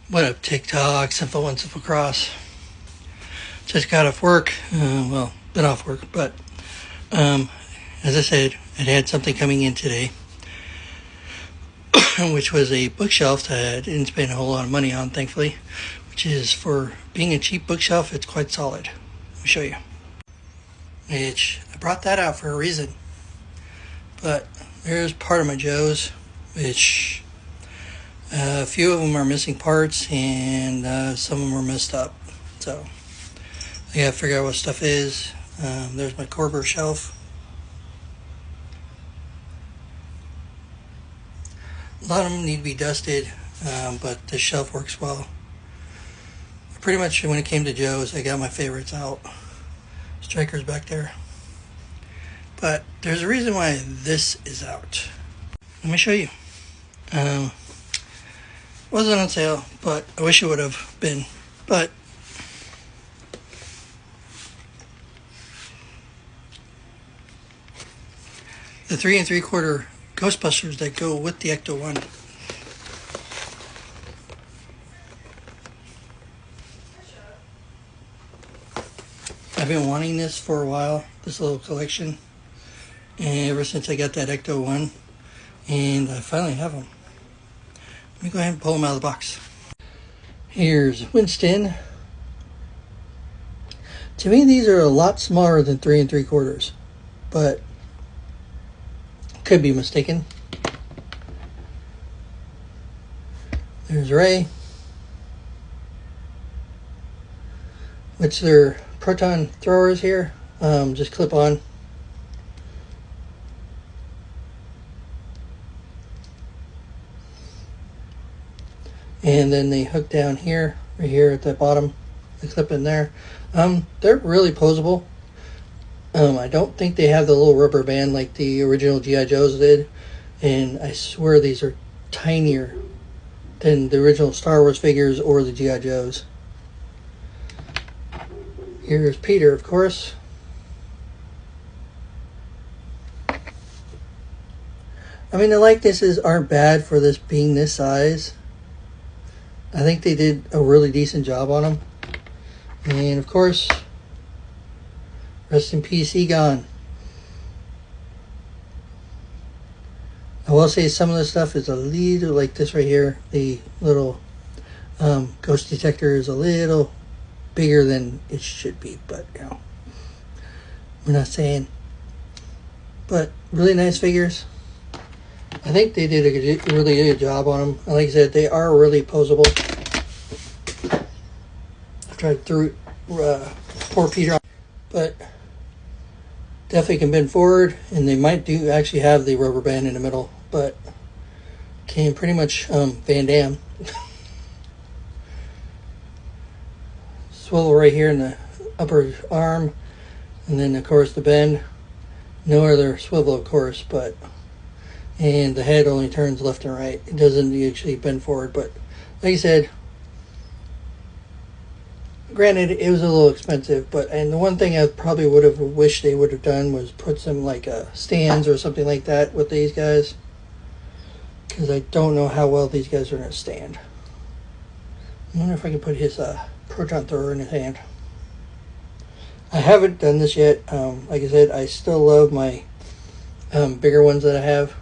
What up, TikTok, Simple One, Simple Cross? Just got off work. Well, been off work, but as I said, it had something coming in today, which was a bookshelf that I didn't spend a whole lot of money on, thankfully, which is, for being a cheap bookshelf, it's quite solid. Let me show you. Which, I brought that out for a reason. But there's part of my Joes, which a few of them are missing parts, and some of them are messed up. So I gotta figure out what stuff is. There's my Corber shelf. A lot of them need to be dusted, but the shelf works well. Pretty much when it came to Joe's, I got my favorites out. Striker's back there. But there's a reason why this is out. Let me show you. Wasn't on sale, but I wish it would have been. But the 3 3/4 Ghostbusters that go with the Ecto 1. I've been wanting this for a while, this little collection, and ever since I got that Ecto 1, and I finally have them. Let me go ahead and pull them out of the box. Here's Winston. To me, these are a lot smaller than 3 3/4, but could be mistaken. There's Ray, which they're proton throwers here, just clip on. And then they hook down here, right here at the bottom, the clip in there. They're really posable. I don't think they have the little rubber band like the original G.I. Joes did. And I swear these are tinier than the original Star Wars figures or the G.I. Joes. Here's Peter, of course. I mean, the likenesses aren't bad for this being this size. I think they did a really decent job on them. And of course, rest in peace, Egon. I will say some of the stuff is a little, like this right here, the little ghost detector is a little bigger than it should be, but you know, we're not saying. But really nice figures. I think they did a really good job on them. Like I said, they are really posable. I tried through poor Peter, but definitely can bend forward, and they might do actually have the rubber band in the middle, but came pretty much Van Damme. Swivel right here in the upper arm, and then of course the bend. No other swivel, of course, but and the head only turns left and right. It doesn't usually bend forward, but like I said, granted it was a little expensive, but and the one thing I probably would have wished they would have done was put some like stands or something like that with these guys, because I don't know how well these guys are going to stand. I wonder if I can put his proton thrower in his hand. I haven't done this yet. Like I said, I still love my bigger ones that I have.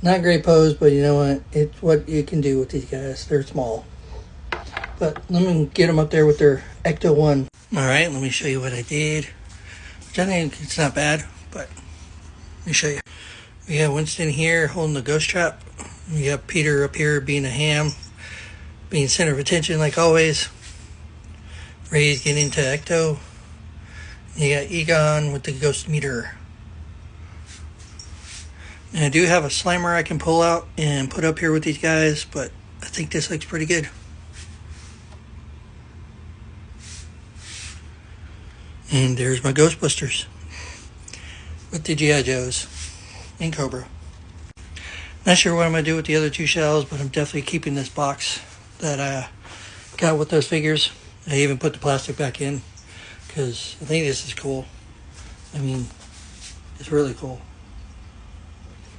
Not great pose, but you know what? It's what you can do with these guys. They're small. But let me get them up there with their Ecto 1. Alright, let me show you what I did. Which I think it's not bad, but let me show you. We have Winston here holding the ghost trap. We got Peter up here being a ham, being center of attention like always. Ray's getting into Ecto. You got Egon with the ghost meter. And I do have a Slimer I can pull out and put up here with these guys, but I think this looks pretty good. And there's my Ghostbusters with the G.I. Joes and Cobra. Not sure what I'm going to do with the other two shells, but I'm definitely keeping this box that I got with those figures. I even put the plastic back in because I think this is cool. I mean, it's really cool.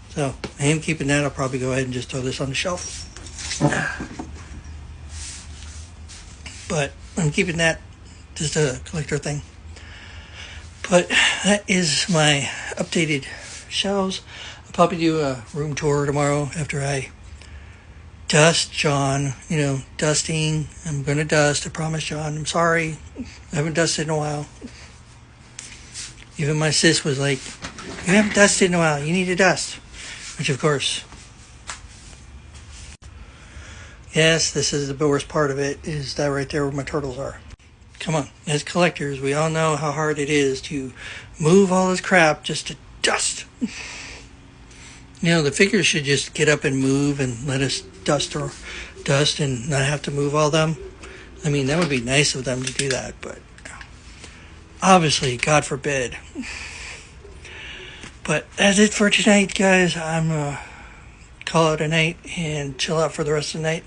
So I am keeping that. I'll probably go ahead and just throw this on the shelf. But I'm keeping that, just a collector thing. But that is my updated shelves. I'll probably do a room tour tomorrow after I dust John. Dusting. I'm going to dust. I promise, John. I'm sorry. I haven't dusted in a while. Even my sis was like, you haven't dusted in a while. You need to dust. Which, of course, yes, this is the worst part of it, is that right there where my turtles are. Come on, as collectors, we all know how hard it is to move all this crap just to dust. The figures should just get up and move and let us dust and not have to move all them. I mean, that would be nice of them to do that, but obviously, God forbid. But that's it for tonight, guys. I'm call it a night and chill out for the rest of the night.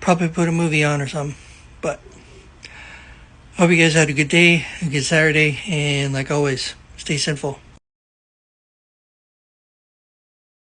Probably put a movie on or something. But hope you guys had a good day, a good Saturday, and like always, stay sinful.